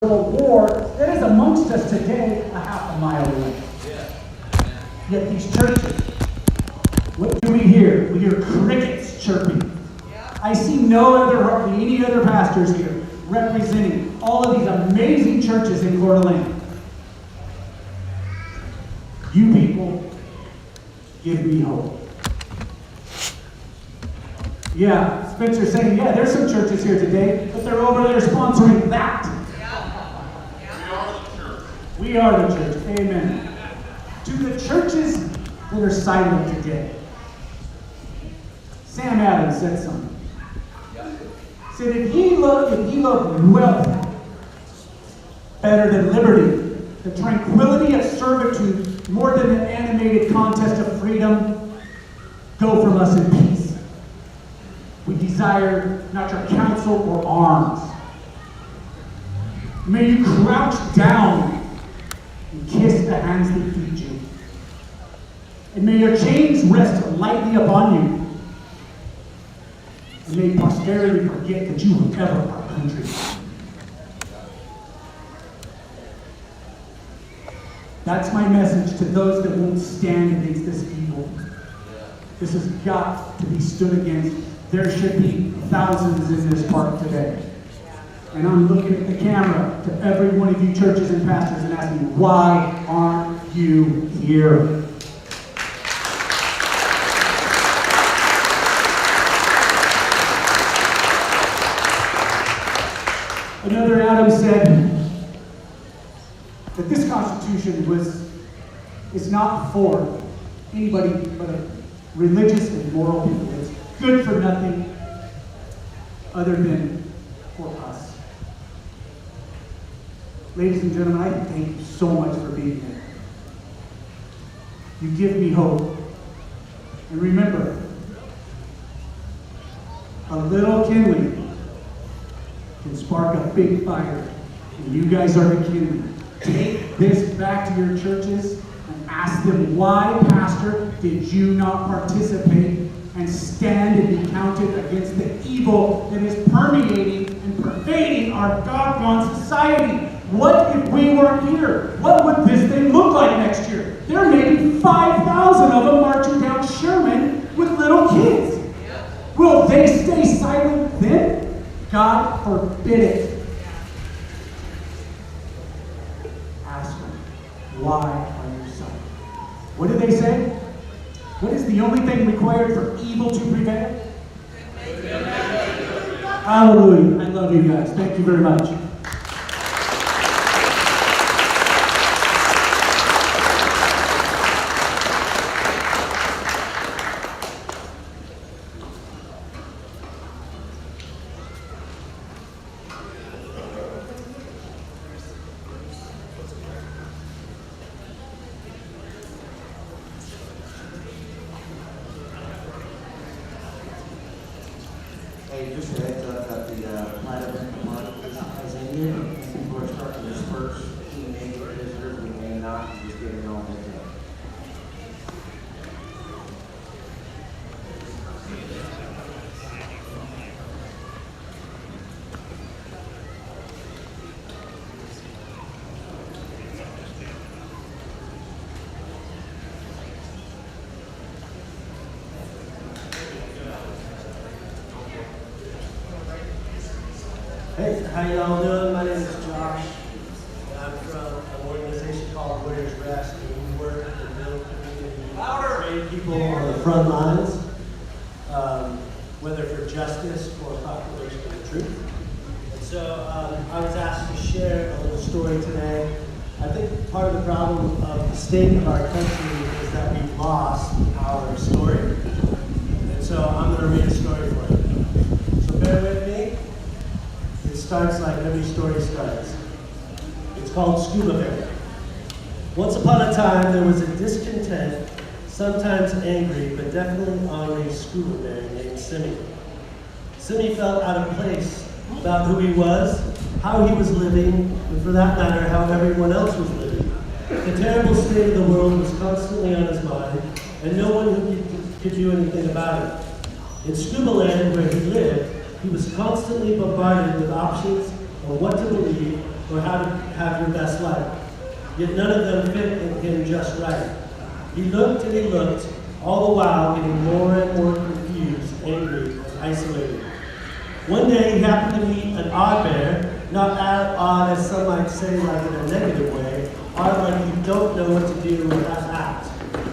war that is amongst us today a half a mile away. Yet these churches, what do we hear? We hear crickets chirping. I see hardly any other pastors here representing all of these amazing churches in Coeur d'Alene. You people give me hope. Yeah, Spencer's saying, yeah, there's some churches here today, but they're over there sponsoring that. We are the church. Amen. To the churches that are silent today. Sam Adams said something. He said, if ye love wealth better than liberty, the tranquility of servitude more than the animated contest of freedom, go from us in peace. We desire not your counsel or arms. May you crouch down and kiss the hands that feed you. And may your chains rest lightly upon you. And may posterity forget that you were ever our country. That's my message to those that won't stand against this evil. This has got to be stood against. There should be thousands in this park today. And I'm looking at the camera to every one of you churches and pastors and asking, why aren't you here? Another Adam said that this Constitution is not for anybody but a religious and moral people. It's good for nothing other than for us. Ladies and gentlemen, I thank you so much for being here. You give me hope. And remember, a little kindling can spark a big fire. And you guys are the kindling. Take this back to your churches and ask them, why, Pastor, did you not participate and stand and be counted against the evil that is permeating and pervading our doggone society? What if we weren't here? What would this thing look like next year? There may be 5,000 of them marching down Sherman with little kids. Will they stay silent then? God forbid it. Ask them, why are you silent? What do they say? What is the only thing required for evil to prevail? Hallelujah. I love you guys. Thank you very much. Hey, just a heads up that the flight event the month is ended, and people are starting to disperse. We may get visitors, we may not, we just get it on with it. Hey, how y'all doing? My name is Josh, and I'm from an organization called Warriors Rest, and we work to build community, train people on the front lines, whether for justice or proclamation of the truth. And so I was asked to share a little story today. I think part of the problem of the state of our country is that we've lost our story. And so I'm going to read a story for you. So bear with me. It starts like every story starts. It's called Scuba Bear. Once upon a time, there was a discontent, sometimes angry, but definitely ornery scuba bear named Simmy. Simmy felt out of place about who he was, how he was living, and for that matter, how everyone else was living. The terrible state of the world was constantly on his mind, and no one could do anything about it. In Scuba Land, where he lived, he was constantly bombarded with options on what to believe, or how to have your best life. Yet none of them fit in him just right. He looked and he looked, all the while getting more and more confused, angry, and isolated. One day he happened to meet an odd bear, not as odd as some might say, like in a negative way, odd like you don't know what to do or how to act,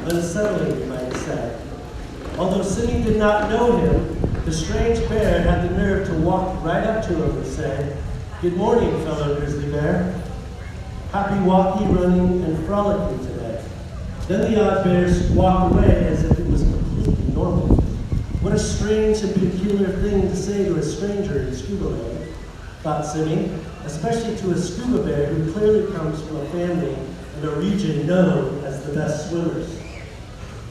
unsettling, you might say. Although Simmy did not know him, the strange bear had the nerve to walk right up to him and say, "Good morning, fellow grizzly bear. Happy walking, running, and frolicking today." Then the odd bear walked away as if it was completely normal. What a strange and peculiar thing to say to a stranger in scuba land, thought Simmy, especially to a scuba bear who clearly comes from a family in a region known as the best swimmers.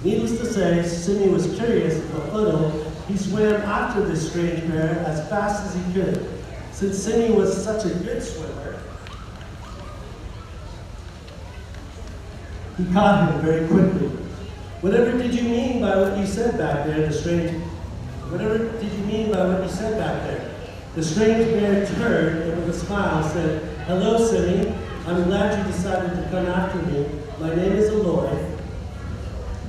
Needless to say, Simmy was curious and befuddled. He swam after this strange bear as fast as he could. Since Simmy was such a good swimmer, he caught him very quickly. Whatever did you mean by what you said back there, Whatever did you mean by what you said back there? The strange bear turned and with a smile said, "Hello, Simmy. I'm glad you decided to come after me. My name is Aloy."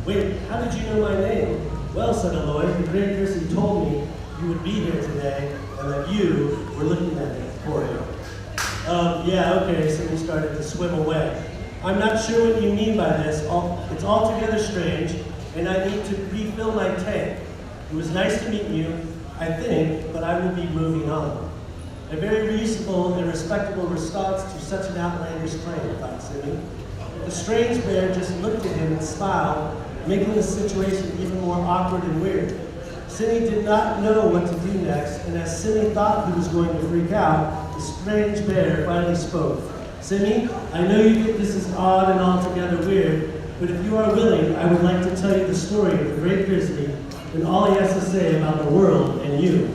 "Wait, how did you know my name?" "Well," said Aloy, "the great grizzly told me you would be here today and that you were looking at me for him." Yeah, okay," Simmy started to swim away. "I'm not sure what you mean by this. It's altogether strange, and I need to refill my tank. It was nice to meet you, I think, but I will be moving on." A very reasonable and respectable response to such an outlandish claim, thought Simmy. The strange bear just looked at him and smiled, making the situation even more awkward and weird. Simmy did not know what to do next, and as Simmy thought he was going to freak out, the strange bear finally spoke. "Simmy, I know you think this is odd and altogether weird, but if you are willing, I would like to tell you the story of the great grizzly and all he has to say about the world and you."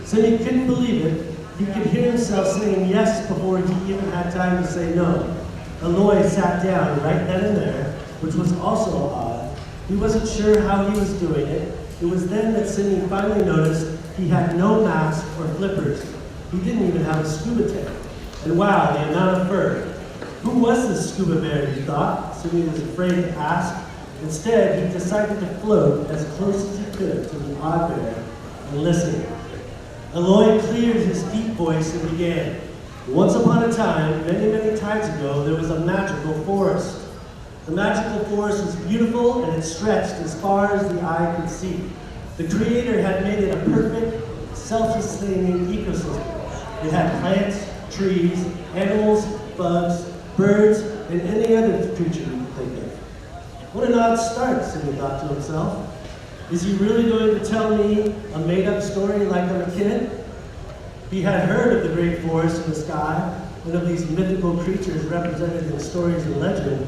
Simmy couldn't believe it. He could hear himself saying yes before he even had time to say no. Aloy sat down right then and there, which was also odd. He wasn't sure how he was doing it. It was then that Simmy finally noticed he had no mask or flippers. He didn't even have a scuba tank. And wow, the amount of fur. Who was this scuba bear, he thought? Simmy was afraid to ask. Instead, he decided to float as close as he could to the odd bear and listen. Aloy cleared his deep voice and began. "Once upon a time, many, many times ago, there was a magical forest. The magical forest was beautiful and it stretched as far as the eye could see. The Creator had made it a perfect, self-sustaining ecosystem. It had plants, trees, animals, bugs, birds, and any other creature you could think of." What an odd start, Simmy thought to himself. Is he really going to tell me a made-up story like I'm a kid? He had heard of the great forest in the sky and of these mythical creatures represented in stories and legend.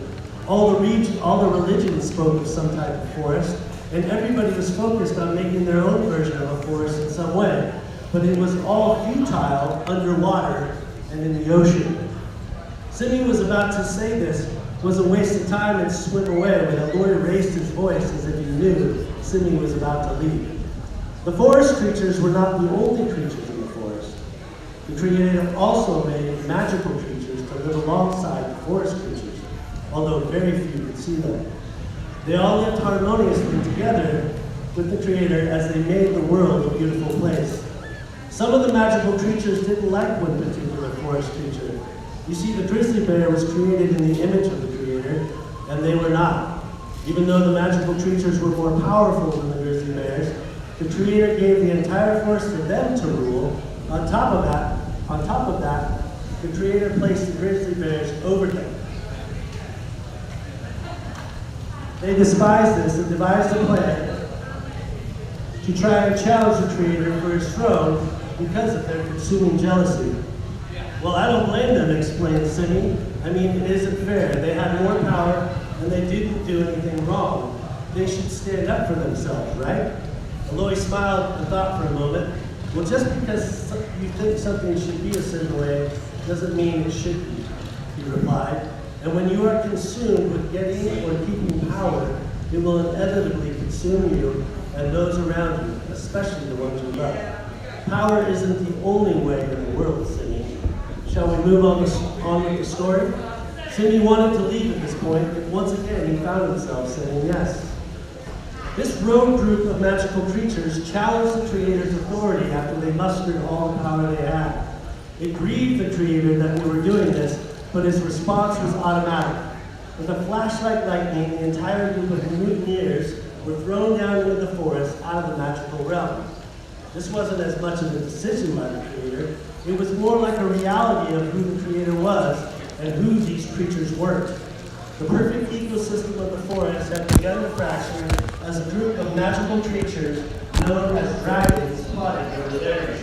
All the religions spoke of some type of forest, and everybody was focused on making their own version of a forest in some way. But it was all futile underwater and in the ocean. Simmy was about to say this was a waste of time and swim away when Aloy raised his voice as if he knew Simmy was about to leave. The forest creatures were not the only creatures in the forest. The Creator also made magical creatures to live alongside the forest creatures, although very few could see them. They all lived harmoniously together with the Creator as they made the world a beautiful place. Some of the magical creatures didn't like one particular forest creature. You see, the grizzly bear was created in the image of the Creator, and they were not. Even though the magical creatures were more powerful than the grizzly bears, the Creator gave the entire forest to them to rule. On top of that, the Creator placed the grizzly bears over them. They despised this and devised a plan to try and challenge the Creator for his throne because of their consuming jealousy. "Well, I don't blame them," explained Simmy. "I mean, it isn't fair. They had more power and they didn't do anything wrong. They should stand up for themselves, right?" Aloy smiled and thought for a moment. "Well, just because you think something should be a certain way doesn't mean it should be," he replied. "And when you are consumed with getting or keeping power, it will inevitably consume you and those around you, especially the ones you love. Power isn't the only way in the world, Simmy. Shall we move on with the story? Cindy wanted to leave at this point, but once again he found himself saying yes. This rogue group of magical creatures challenged the Creator's authority after they mustered all the power they had. It grieved the Creator that they were doing this, but his response was automatic. With a flashlight lightning, the entire group of mutineers were thrown down into the forest out of the magical realm. This wasn't as much of a decision by the Creator, it was more like a reality of who the Creator was and who these creatures weren't. The perfect ecosystem of the forest had begun to fracture as a group of magical creatures known as dragons plotted over there.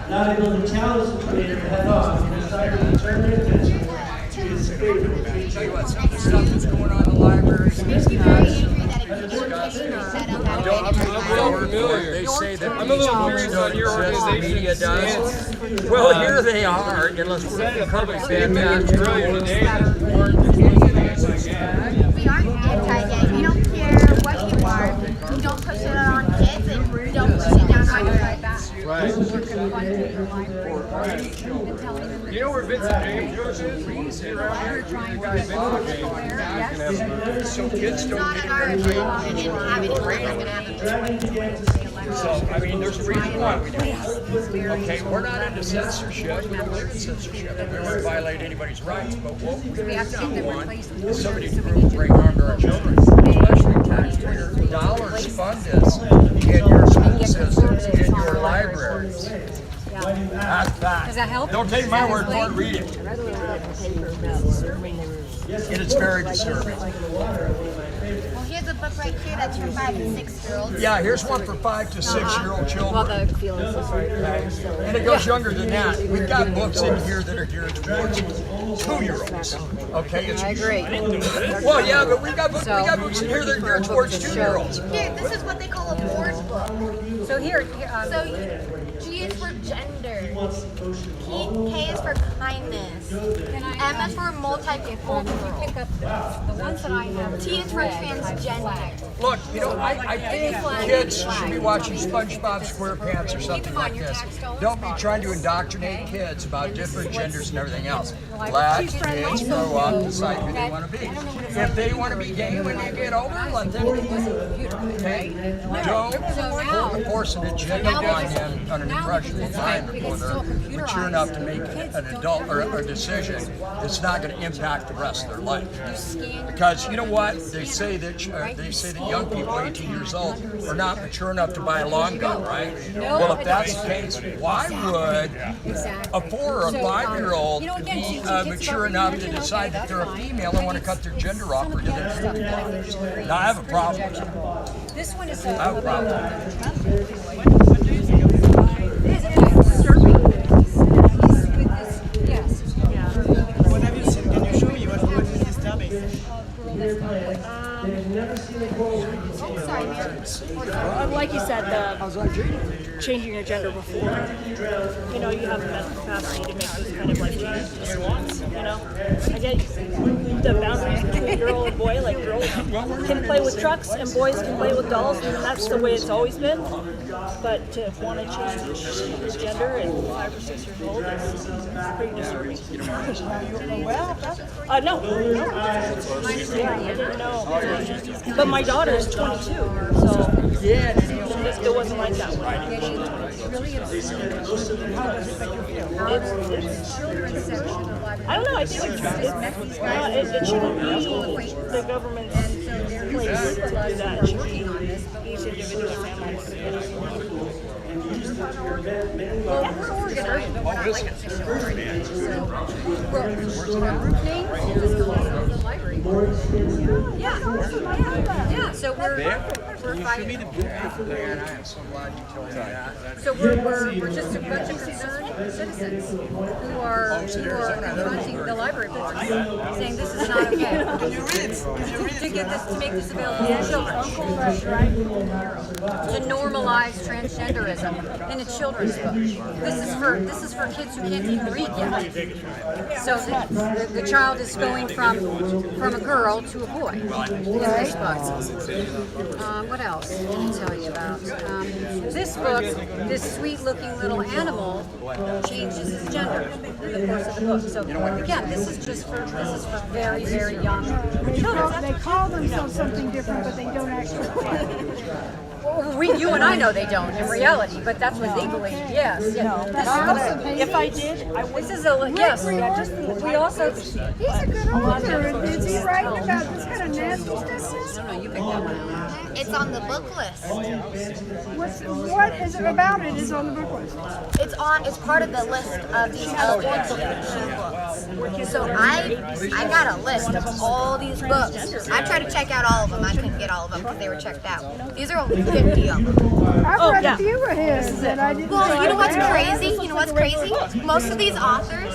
Not able to challenge the Creator head on, they decided to turn their attention to his favorite creature. Tell you what, some of the stuff that's going on in the library is disgusting. They say that I'm a little these curious don't on your exist, the media organization's does. Well, here they are, unless we're covering fantastic. We aren't anti-gay. We don't care what you are. We don't push it on kids and we don't push it down on you like that. Right. You know where Vincent James George is? So kids don't Not get in our agenda. We didn't have anyone that's going to have a So, I mean, there's a reason why we do it. Okay, we're not into censorship. We don't believe in censorship. We don't want to violate anybody's rights. But what we don't want is somebody to bring harm to our children, especially taxpayer dollars fund this in your school systems, in your libraries. That's fact. Does that help? Don't take my word for it, read it. It is very disturbing. Well, here's a book right here that's for 5 and 6-year-olds. Yeah, here's one for 5 to 6-year-old children. Well, the feeling so sorry for them. So. And it goes younger than that. We've got books in here that are geared towards 2-year-olds. Okay, it's I agree. well, yeah, but we got books in here that are geared towards 2-year-olds. Here, this is what they call a board book. So here, So G is for gender. K is for kindness. M is for multicultural. pick up the ones that I have. T is for transgender. Look, you know, I think kids should be watching SpongeBob SquarePants or something like this. Don't be trying to indoctrinate kids about different genders and everything else. Let kids grow up, decide who they want to be. If they want to be gay when they get older, let them be. Okay? Don't force an agenda on them under the pressure of time before they're mature enough to make an adult or a decision that's not going to impact the rest of their life. Because you know what? They say that young people 18 years old are not mature enough to buy a long gun, right? Well, if that's the case, why would a 4 or a 5-year-old be mature enough to decide that they're a female and want to cut their gender off or get their Now, I have a problem with that. This one is I have a problem. Yes. What have you seen? Can you show me what is this dubbing? Like you said, the changing your gender before, you know, you have the mental capacity to make those kind of like changes you want, you know. I get the boundaries between girl and boy, like girls can play with trucks and boys can play with dolls, and that's the way it's always been. But to want to change your gender at 5 or 6 years old is pretty disturbing. No. Yeah, I didn't know. But my daughter is 22, so it wasn't like that when I don't know. I think it shouldn't be the government's place to do that. It should be each individual family. Well, we're organized, but we're not like official organization. So, our group name is the library. Yeah. So we're 5. I am so glad you told me that. So we're just a bunch of concerned citizens who are confronting the library board, saying this is not okay. To make this available to children. To normalize transgenderism. in a children's book. This is for kids who can't even read yet. So the child is going from a girl to a boy in this book. What else can I tell you about? This book, this sweet-looking little animal changes his gender in the course of the book. So again, this is for very, very young children. They call themselves something different, but they don't actually. You and I know they don't in reality, but that's what they believe. Yes. If I did, I would. This is a yes. We also. He's a good author. Is he writing about this kind of nasty stuff? No, you picked that one out. It's on the book list. What is it about it is on the book list? It's part of the list of these eligible books. So I got a list of all these books. I tried to check out all of them. I couldn't get all of them because they were checked out. These are only 50 of them. I've read a few of his that I didn't. Well, you know what's crazy? Most of these authors,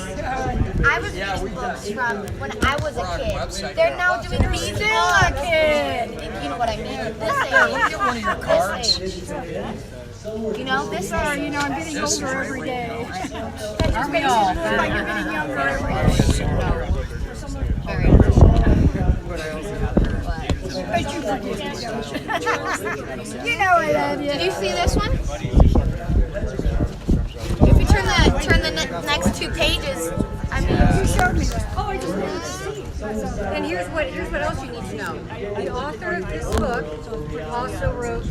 I was reading books from when I was a kid. They're now doing these books. A kid. You know what I mean? This age. Get one of your cards. You know, this is. I'm getting older every day. Aren't we all? Like you're getting younger every day. Very interesting. But you forget. You know I love you. Did you see this one? If you turn the next two pages, I mean, You showed me that. Oh, I just wanted to see. And here's what else you need to know. The author of this book also wrote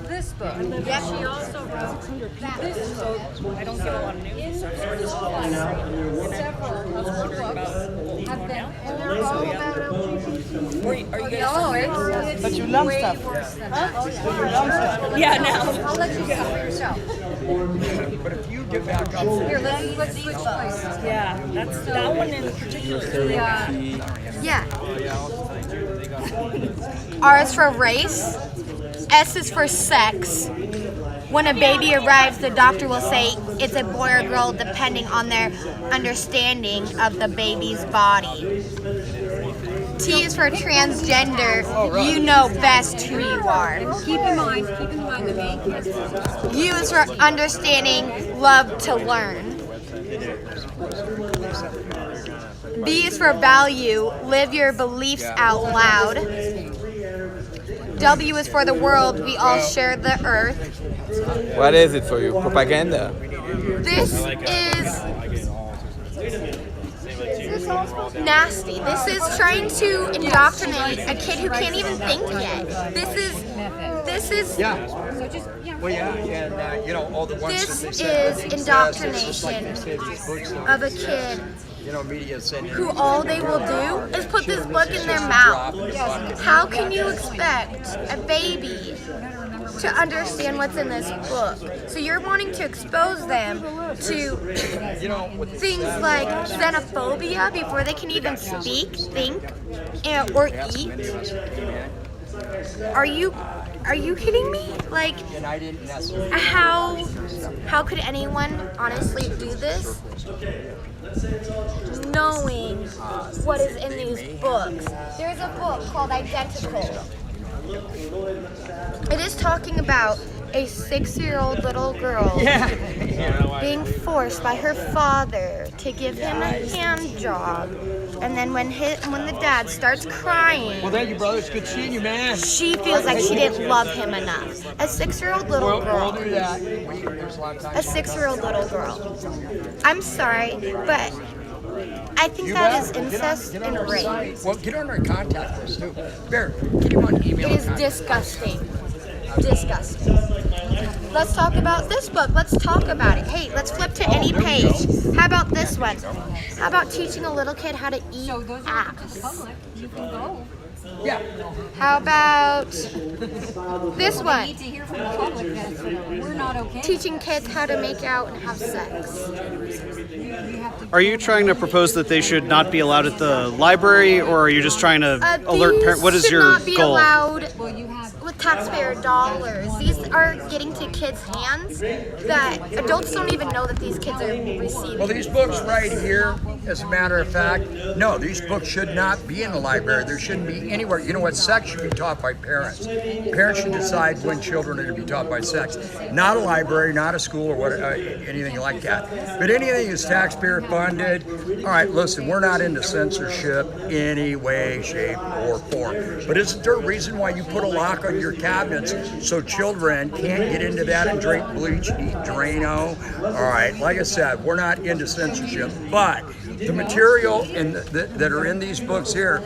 this book. Yep. She also wrote this book. I don't get a lot of news. Several of her books have been, and they're all about LGBT. It's But you lump way stuff. worse than that. Oh, Yeah, now. I'll let you see for yourself. But if you get back up, Here, let's switch places. Yeah, that's that one in particular. yeah. R is for race. S is for sex. When a baby arrives, the doctor will say it's a boy or girl depending on their understanding of the baby's body. T is for transgender. You know best who you are. Keep in mind the main kids. U is for understanding, love to learn. B is for value, live your beliefs out loud. W is for the world, we all share the earth. What is it for you? Propaganda? This is nasty. This is trying to indoctrinate a kid who can't even think yet. This is yeah. Well, yeah, and you know all the ones this that they said, is indoctrination of a kid you know, media said who all they will do is put this book in their mouth. How can you expect a baby to understand what's in this book? So you're wanting to expose them to things like xenophobia before they can even speak, think, or eat? Are you kidding me? Like, how could anyone honestly do this? Knowing what is in these books. There's a book called Identical. It is talking about a 6-year-old little girl being forced by her father to give him a hand job. And then when the dad starts crying, well, thank you, brother. It's good seeing you, man. she feels like she didn't love him enough. A 6-year-old little girl. We'll do that. There's a lot of times. A 6-year-old little girl. I'm sorry, but I think that is incest and rape. Well, get on our contact list too. Bear, get him on email. It is disgusting. Disgusting. Let's talk about this book. Let's talk about it. Hey, let's flip to any page. How about this one? How about teaching a little kid how to eat ass? You can go. Yeah. How about this We one? need to hear from the public that we're not okay. Teaching kids how to make out and have sex. Are you trying to propose that they should not be allowed at the library, or are you just trying to alert parents? What is These your should not be goal? allowed. Well, you have. with taxpayer dollars. These are getting to kids' hands that adults don't even know that these kids are receiving. Well, these books right here, as a matter of fact, no, these books should not be in the library. There shouldn't be anywhere. You know what? Sex should be taught by parents. Parents should decide when children are to be taught by sex. Not a library, not a school, or what, anything like that. But anything is taxpayer funded. All right, listen, we're not into censorship any way, shape, or form. But isn't there a reason why you put a lock on your cabinets so children can't get into that and drink bleach and eat Drano? All right, like I said, we're not into censorship, but the material that are in these books here,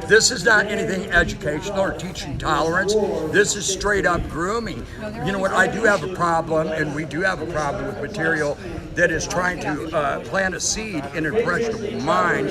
this is not anything educational or teaching tolerance. This is straight up grooming. You know what, I do have a problem, and we do have a problem with material that is trying to plant a seed in an impressionable mind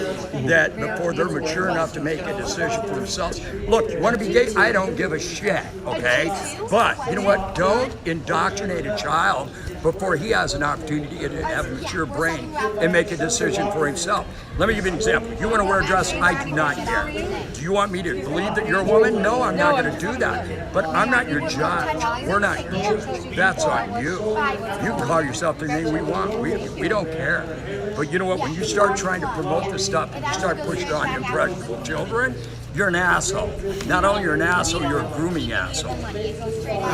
that before they're mature enough to make a decision for themselves. Look, you want to be gay? I don't give a shit, okay? But you know what? Don't indoctrinate a child before he has an opportunity to have a mature brain and make a decision for himself. Let me give you an example. You want to wear a dress? I do not care. Do you want me to believe that you're a woman? No, I'm not going to do that. But I'm not your judge. We're not your judge. That's on you. You can call yourself the name we want. We don't care. But you know what? When you start trying to promote this stuff and you start pushing it on impressionable children, you're an asshole. Not only you're an asshole, you're a grooming asshole.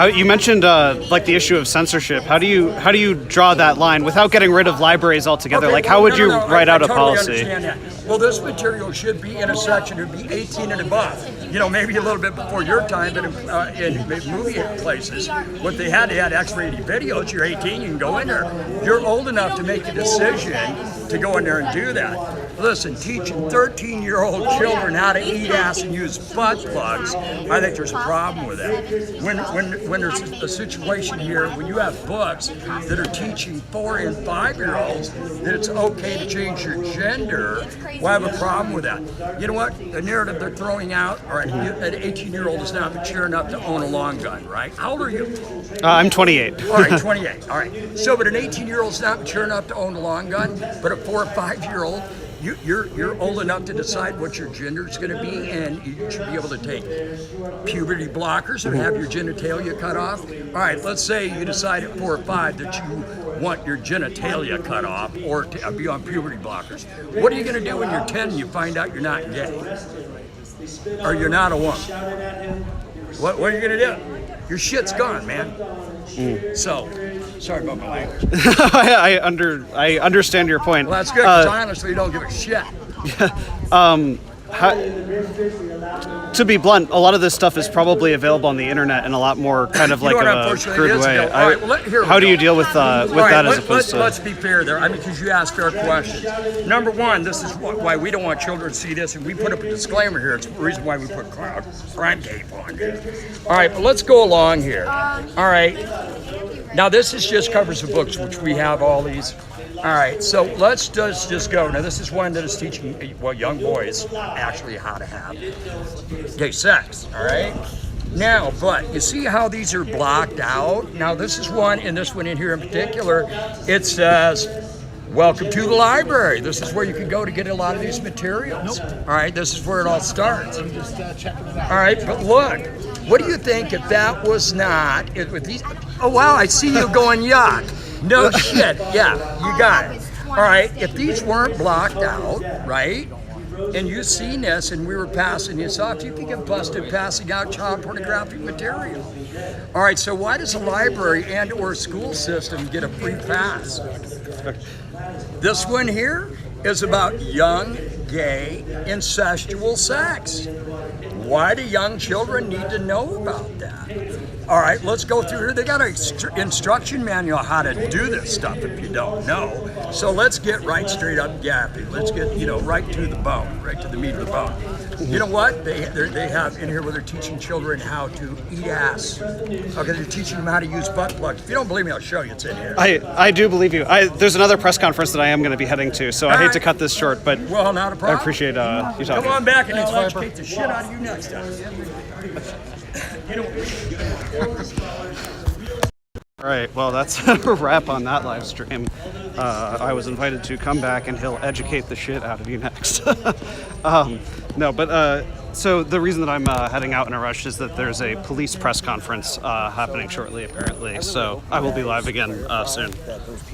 You mentioned like the issue of censorship. How do you draw that line without getting rid of libraries altogether? Okay, like how would you write out a totally policy? Understand that. Well, this material should be in a section to be 18 and above. You know, maybe a little bit before your time, but in movie places, what they had X-rated videos. You're 18, you can go in there. You're old enough to make a decision to go in there and do that. Listen, teaching 13-year-old children how to eat ass and use butt plugs, I think there's a problem with that. When there's a situation here, when you have books that are teaching 4 and 5-year-olds that it's okay to change your gender, well, I have a problem with that. You know what? The narrative they're throwing out, all right, an 18-year-old is not mature enough to own a long gun, right? How old are you? I'm 28. All right, 28. All right. So, but an 18-year-old is not mature enough to own a long gun, but a 4 or 5-year-old, you're old enough to decide what your gender is going to be, and you should be able to take puberty blockers or have your genitalia cut off. All right, let's say you decide at 4 or 5 that you want your genitalia cut off or to be on puberty blockers. What are you going to do when you're 10 and you find out you're not gay? Or you're not a woman? What are you going to do? Your shit's gone, man. So, sorry about my language. I understand your point. Well, that's good, because honestly, you don't give a shit. To be blunt, a lot of this stuff is probably available on the internet in a lot more kind of like a crude way. How do you deal with that as opposed to? Let's be fair there. I mean, because you asked fair questions. Number one, this is why we don't want children to see this, and we put up a disclaimer here. It's the reason why we put crime tape on here. All right, but let's go along here. All right. Now, this is just covers of books, which we have all these. All right, so let's just go. Now, this is one that is teaching, well, young boys actually how to have gay sex, all right? Now, but you see how these are blocked out? Now, this is one, and this one in here in particular, it says, welcome to the library. This is where you can go to get a lot of these materials. All right, this is where it all starts. All right, but look, what do you think if that was not, with these, oh, wow, I see you going yuck. No shit, yeah, you got it. All right, if these weren't blocked out, right, and you seen this and we were passing this off, you could get busted passing out child pornographic material. All right, so why does a library and or school system get a free pass? This one here is about young, gay, incestual sex. Why do young children need to know about that? All right, let's go through here. They got an instruction manual how to do this stuff if you don't know. So let's get right straight up gappy. Let's get, right to the bone, right to the meat of the bone. You know what? They have in here where they're teaching children how to eat ass. Okay, they're teaching them how to use butt plugs. If you don't believe me, I'll show you. It's in here. I do believe you. There's another press conference that I am going to be heading to, so I hate to cut this short, but well, not a problem. I appreciate you talking. Come on back and I'll educate the shit out of you next time. All right, well, that's a wrap on that live stream. I was invited to come back and he'll educate the shit out of you next. So the reason that I'm heading out in a rush is that there's a police press conference happening shortly, apparently. So I will be live again soon.